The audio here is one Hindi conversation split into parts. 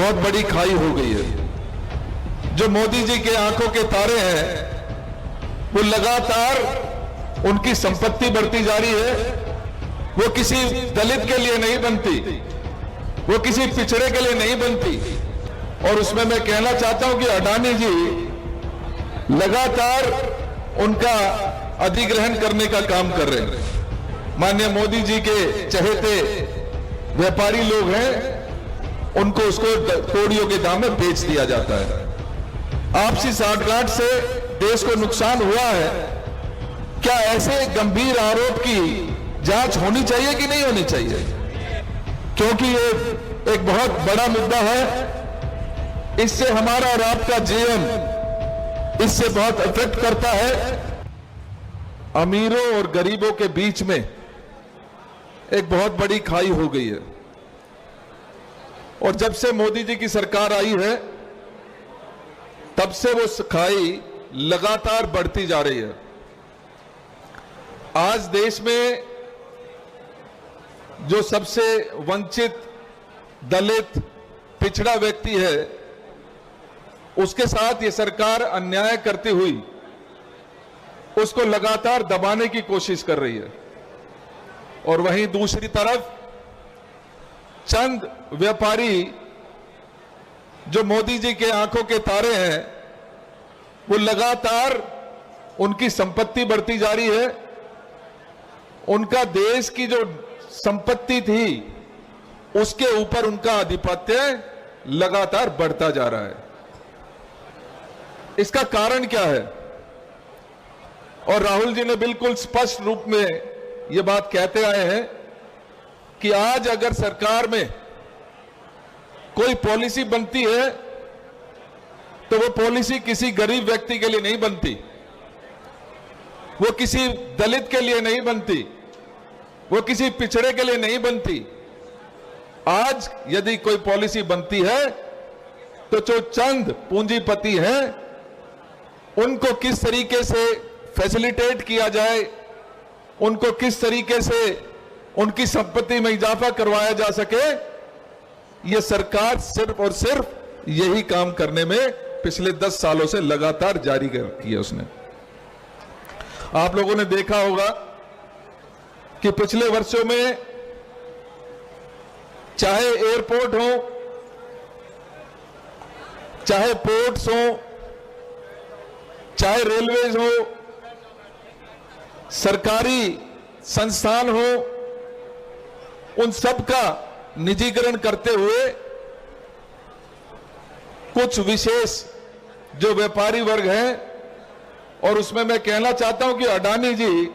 बहुत बड़ी खाई हो गई है। जो मोदी जी के आंखों के तारे हैं वो लगातार उनकी संपत्ति बढ़ती जा रही है। वो किसी दलित के लिए नहीं बनती, वो किसी पिछड़े के लिए नहीं बनती। और उसमें मैं कहना चाहता हूं कि अडानी जी लगातार उनका अधिग्रहण करने का काम कर रहे हैं। माननीय मोदी जी के चहेते व्यापारी लोग हैं, उनको उसको करोड़ों के दाम में बेच दिया जाता है। आपसी साठगांठ से देश को नुकसान हुआ है। क्या ऐसे गंभीर आरोप की जांच होनी चाहिए कि नहीं होनी चाहिए? क्योंकि ये एक बहुत बड़ा मुद्दा है। इससे हमारा और आपका जीवन इससे बहुत अफेक्ट करता है। अमीरों और गरीबों के बीच में एक बहुत बड़ी खाई हो गई है। और जब से मोदी जी की सरकार आई है तब से वो खाई लगातार बढ़ती जा रही है। आज देश में जो सबसे वंचित, दलित, पिछड़ा व्यक्ति है, उसके साथ ये सरकार अन्याय करती हुई उसको लगातार दबाने की कोशिश कर रही है। और वहीं दूसरी तरफ चंद व्यापारी जो मोदी जी के आंखों के तारे हैं, वो लगातार उनकी संपत्ति बढ़ती जा रही है। उनका देश की जो संपत्ति थी उसके ऊपर उनका आधिपत्य लगातार बढ़ता जा रहा है। इसका कारण क्या है? और राहुल जी ने बिल्कुल स्पष्ट रूप में यह बात कहते आए हैं कि आज अगर सरकार में कोई पॉलिसी बनती है तो वो पॉलिसी किसी गरीब व्यक्ति के लिए नहीं बनती, वो किसी दलित के लिए नहीं बनती, वो किसी पिछड़े के लिए नहीं बनती। आज यदि कोई पॉलिसी बनती है तो जो चंद पूंजीपति हैं उनको किस तरीके से फैसिलिटेट किया जाए, उनको किस तरीके से उनकी संपत्ति में इजाफा करवाया जा सके, यह सरकार सिर्फ और सिर्फ यही काम करने में पिछले 10 सालों से लगातार जारी की है उसने। आप लोगों ने देखा होगा कि पिछले वर्षों में चाहे एयरपोर्ट हो, चाहे पोर्ट्स हो, चाहे रेलवेज हो, सरकारी संस्थान हो, उन सब का निजीकरण करते हुए कुछ विशेष जो व्यापारी वर्ग हैं, और उसमें मैं कहना चाहता हूं कि अडानी जी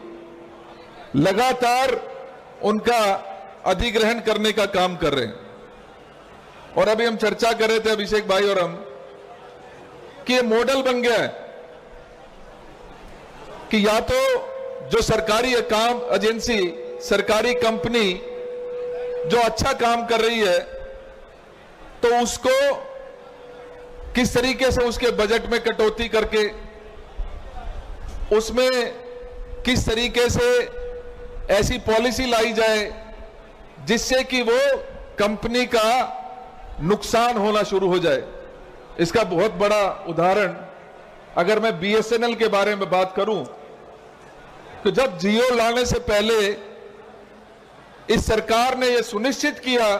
लगातार उनका अधिग्रहण करने का काम कर रहे हैं। और अभी हम चर्चा कर रहे थे अभिषेक भाई और हम कि ये मॉडल बन गया है कि या तो जो सरकारी काम एजेंसी, सरकारी कंपनी जो अच्छा काम कर रही है तो उसको किस तरीके से उसके बजट में कटौती करके उसमें किस तरीके से ऐसी पॉलिसी लाई जाए जिससे कि वो कंपनी का नुकसान होना शुरू हो जाए। इसका बहुत बड़ा उदाहरण अगर मैं बीएसएनएल के बारे में बात करूं तो जब जियो लाने से पहले इस सरकार ने यह सुनिश्चित किया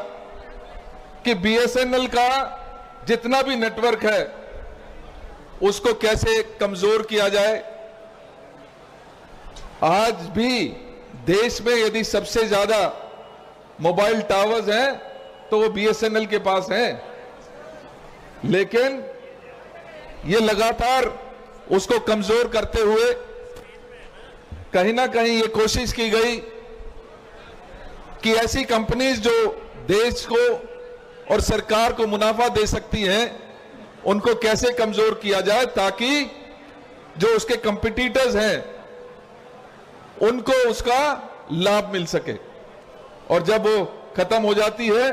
कि बीएसएनएल का जितना भी नेटवर्क है उसको कैसे कमजोर किया जाए। आज भी देश में यदि सबसे ज्यादा मोबाइल टावर्स हैं तो वो बीएसएनएल के पास हैं, लेकिन ये लगातार उसको कमजोर करते हुए कहीं ना कहीं ये कोशिश की गई कि ऐसी कंपनीज जो देश को और सरकार को मुनाफा दे सकती हैं उनको कैसे कमजोर किया जाए ताकि जो उसके कंपटीटर्स हैं उनको उसका लाभ मिल सके। और जब वो खत्म हो जाती है,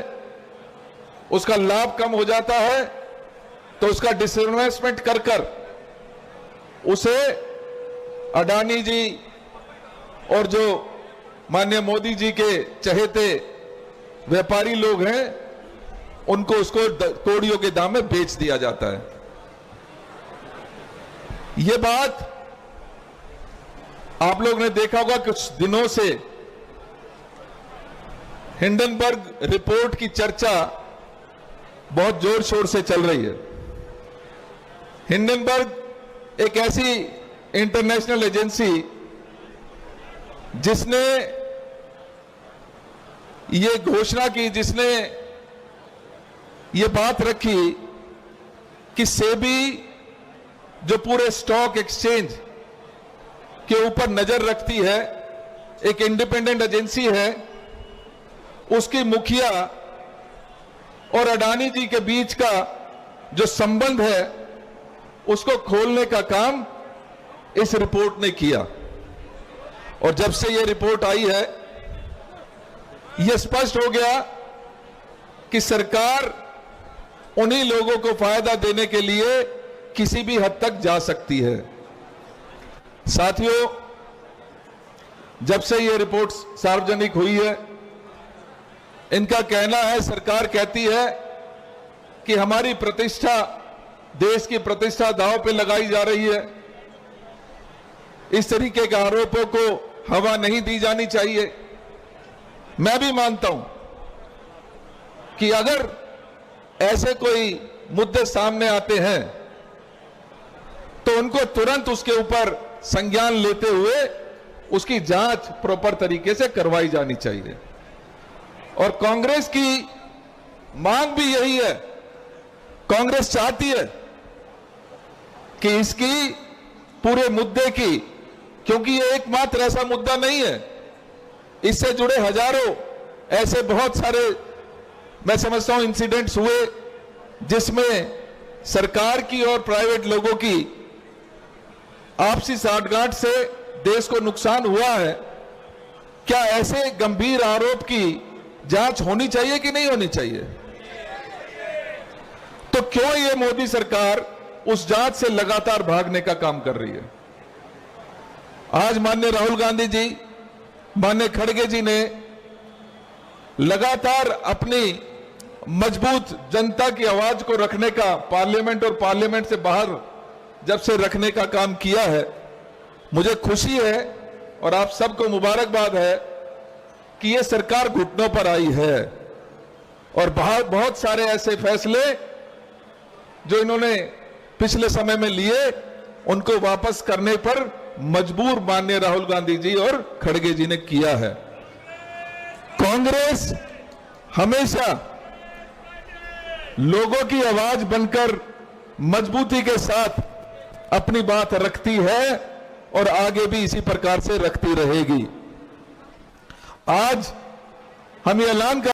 उसका लाभ कम हो जाता है, तो उसका डिसइन्वेस्टमेंट कर कर उसे अडानी जी और जो माननीय मोदी जी के चहेते व्यापारी लोग हैं उनको उसको कौड़ियों के दाम में बेच दिया जाता है। यह बात आप लोग ने देखा होगा, कुछ दिनों से हिंडनबर्ग रिपोर्ट की चर्चा बहुत जोर शोर से चल रही है। हिंडनबर्ग एक ऐसी इंटरनेशनल एजेंसी जिसने ये घोषणा की, जिसने ये बात रखी कि सेबी जो पूरे स्टॉक एक्सचेंज के ऊपर नजर रखती है, एक इंडिपेंडेंट एजेंसी है, उसकी मुखिया और अडानी जी के बीच का जो संबंध है उसको खोलने का काम इस रिपोर्ट ने किया। और जब से यह रिपोर्ट आई है, यह स्पष्ट हो गया कि सरकार उन्हीं लोगों को फायदा देने के लिए किसी भी हद तक जा सकती है। साथियों, जब से यह रिपोर्ट सार्वजनिक हुई है, इनका कहना है, सरकार कहती है कि हमारी प्रतिष्ठा, देश की प्रतिष्ठा दांव पे लगाई जा रही है। इस तरीके के आरोपों को हवा नहीं दी जानी चाहिए। मैं भी मानता हूं कि अगर ऐसे कोई मुद्दे सामने आते हैं तो उनको तुरंत उसके ऊपर संज्ञान लेते हुए उसकी जांच प्रॉपर तरीके से करवाई जानी चाहिए। और कांग्रेस की मांग भी यही है। कांग्रेस चाहती है कि इसकी पूरे मुद्दे की, क्योंकि ये एकमात्र ऐसा मुद्दा नहीं है, इससे जुड़े हजारों ऐसे बहुत सारे, मैं समझता हूं, इंसिडेंट्स हुए जिसमें सरकार की और प्राइवेट लोगों की आपसी साठगांठ से देश को नुकसान हुआ है। क्या ऐसे गंभीर आरोप की जांच होनी चाहिए कि नहीं होनी चाहिए? तो क्यों ये मोदी सरकार उस जांच से लगातार भागने का काम कर रही है? आज माननीय राहुल गांधी जी, माननीय खड़गे जी ने लगातार अपनी मजबूत जनता की आवाज को रखने का, पार्लियामेंट और पार्लियामेंट से बाहर जब से रखने का काम किया है, मुझे खुशी है और आप सबको मुबारकबाद है कि यह सरकार घुटनों पर आई है। और बहुत सारे ऐसे फैसले जो इन्होंने पिछले समय में लिए, उनको वापस करने पर मजबूर माननीय राहुल गांधी जी और खड़गे जी ने किया है। कांग्रेस हमेशा लोगों की आवाज बनकर मजबूती के साथ अपनी बात रखती है और आगे भी इसी प्रकार से रखती रहेगी। आज हम ये ऐलान कर